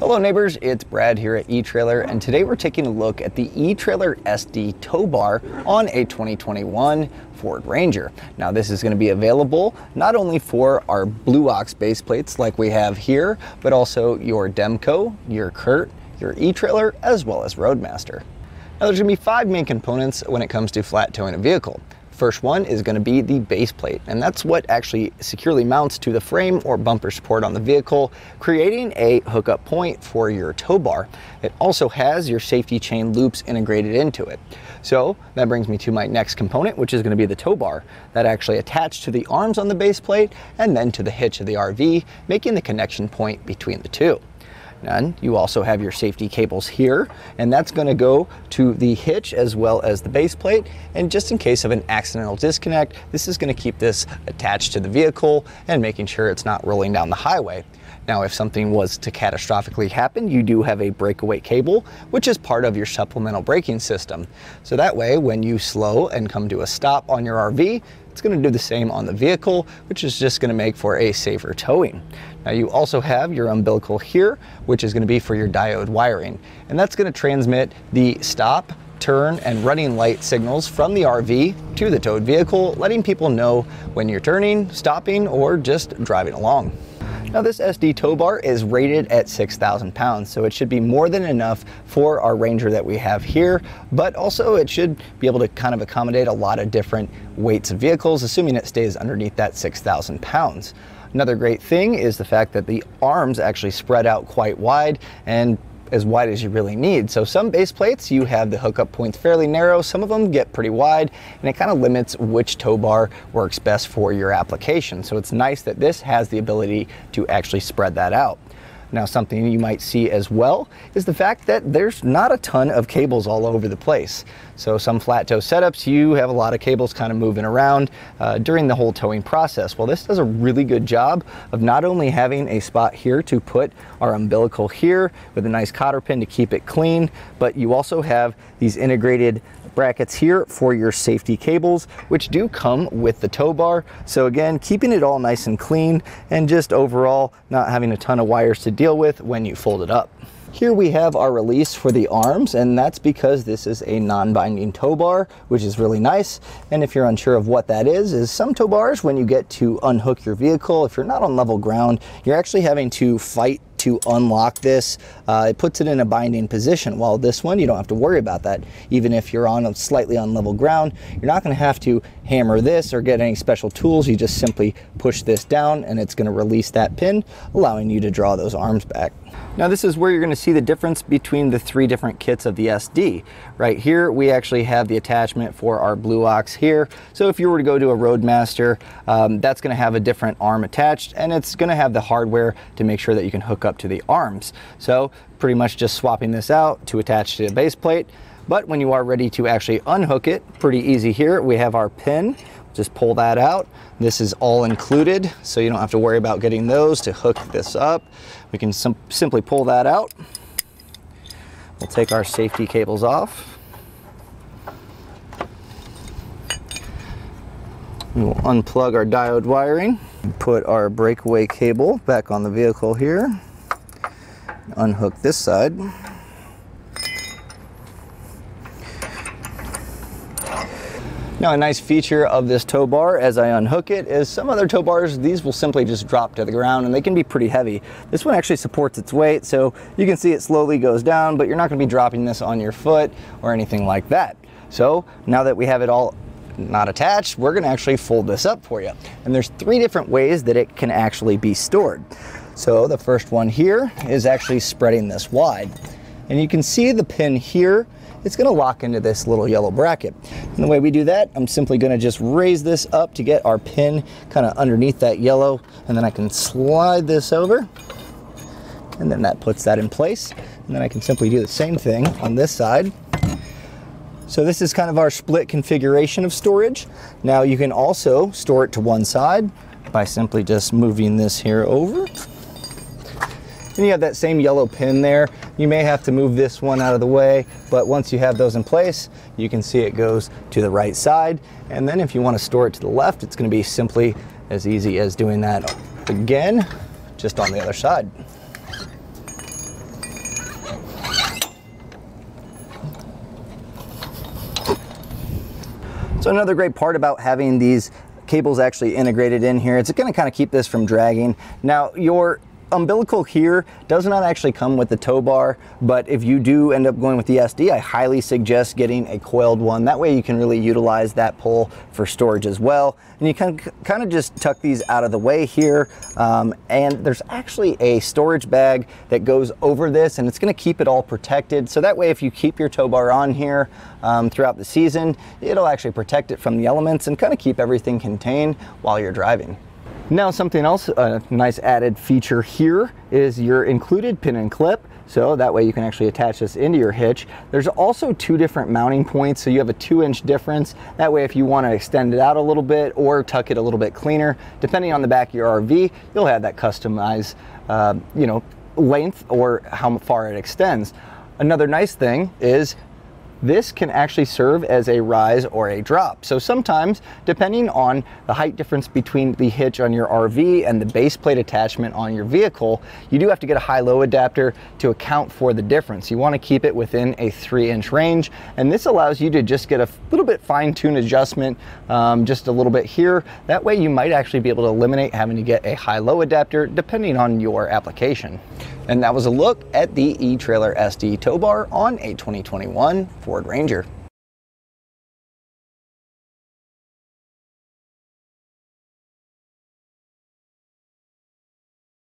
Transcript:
Hello neighbors, it's Brad here at eTrailer, and today we're taking a look at the eTrailer SD tow bar on a 2021 Ford Ranger. Now this is going to be available not only for our Blue Ox base plates like we have here, but also your Demco, your Curt, your eTrailer, as well as Roadmaster. Now there's going to be 5 main components when it comes to flat towing a vehicle. First one is going to be the base plate, and that's what actually securely mounts to the frame or bumper support on the vehicle, creating a hookup point for your tow bar. It also has your safety chain loops integrated into it. So that brings me to my next component, which is going to be the tow bar that actually attached to the arms on the base plate and then to the hitch of the RV, making the connection point between the two. And you also have your safety cables here, and that's going to go to the hitch as well as the base plate. And just in case of an accidental disconnect, this is going to keep this attached to the vehicle and making sure it's not rolling down the highway. Now, if something was to catastrophically happen, you do have a breakaway cable, which is part of your supplemental braking system. So that way, when you slow and come to a stop on your RV, it's going to do the same on the vehicle, which is just going to make for a safer towing. Now you also have your umbilical here, which is going to be for your diode wiring, and that's going to transmit the stop, turn, and running light signals from the RV to the towed vehicle, letting people know when you're turning, stopping, or just driving along. Now this SD tow bar is rated at 6,000 pounds, so it should be more than enough for our Ranger that we have here, but also it should be able to kind of accommodate a lot of different weights of vehicles, assuming it stays underneath that 6,000 pounds. Another great thing is the fact that the arms actually spread out quite wide, and as wide as you really need. So some base plates, you have the hookup points fairly narrow, some of them get pretty wide, and it kind of limits which tow bar works best for your application. So it's nice that this has the ability to actually spread that out. Now something you might see as well is the fact that there's not a ton of cables all over the place. So some flat tow setups, you have a lot of cables kind of moving around during the whole towing process. Well, this does a really good job of not only having a spot here to put our umbilical here with a nice cotter pin to keep it clean, but you also have these integrated brackets here for your safety cables, which do come with the tow bar. So again, keeping it all nice and clean, and just overall not having a ton of wires to deal with when you fold it up. Here we have our release for the arms, and that's because this is a non-binding tow bar, which is really nice. And if you're unsure of what that is some tow bars, when you get to unhook your vehicle, if you're not on level ground, you're actually having to fight to unlock this. It puts it in a binding position, while this one you don't have to worry about that. Even if you're on a slightly on level ground, you're not going to have to hammer this or get any special tools. You just simply push this down and it's going to release that pin, allowing you to draw those arms back. Now this is where you're going to see the difference between the 3 different kits of the SD. Right here we actually have the attachment for our Blue Ox here. So if you were to go to a Roadmaster, that's going to have a different arm attached, and it's going to have the hardware to make sure that you can hook up to the arms. So pretty much just swapping this out to attach to the base plate. But when you are ready to actually unhook it, pretty easy here. We have our pin. Just pull that out. This is all included, so you don't have to worry about getting those to hook this up. We can simply pull that out. We'll take our safety cables off. We will unplug our diode wiring. Put our breakaway cable back on the vehicle here. Unhook this side. Now a nice feature of this tow bar as I unhook it is some other tow bars, these will simply just drop to the ground and they can be pretty heavy. This one actually supports its weight, so you can see it slowly goes down, but you're not going to be dropping this on your foot or anything like that. So now that we have it all not attached, we're going to actually fold this up for you. And there's 3 different ways that it can actually be stored. So the first one here is actually spreading this wide. And you can see the pin here, it's going to lock into this little yellow bracket. And the way we do that, I'm simply going to just raise this up to get our pin kind of underneath that yellow, and then I can slide this over, and then that puts that in place. And then I can simply do the same thing on this side. So this is kind of our split configuration of storage. Now you can also store it to one side by simply just moving this here over. And you have that same yellow pin there. You may have to move this one out of the way, but once you have those in place, you can see it goes to the right side. And then if you want to store it to the left, it's going to be simply as easy as doing that again, just on the other side. So another great part about having these cables actually integrated in here, it's going to kind of keep this from dragging. Now, your umbilical here does not actually come with the tow bar, but if you do end up going with the SD, I highly suggest getting a coiled one. That way you can really utilize that pole for storage as well. And you can kind of just tuck these out of the way here. And there's actually a storage bag that goes over this, and it's going to keep it all protected. So that way, if you keep your tow bar on here throughout the season, it'll actually protect it from the elements and kind of keep everything contained while you're driving. Now, something else, a nice added feature here is your included pin and clip. So that way you can actually attach this into your hitch. There's also 2 different mounting points, so you have a 2-inch difference. That way, if you want to extend it out a little bit or tuck it a little bit cleaner, depending on the back of your RV, you'll have that customized, length or how far it extends. Another nice thing is this can actually serve as a rise or a drop. So sometimes, depending on the height difference between the hitch on your RV and the base plate attachment on your vehicle, you do have to get a high-low adapter to account for the difference. You want to keep it within a 3-inch range, and this allows you to just get a little bit fine-tuned adjustment, just a little bit here. That way you might actually be able to eliminate having to get a high-low adapter depending on your application. And that was a look at the eTrailer SD tow bar on a 2021 Ford Ranger.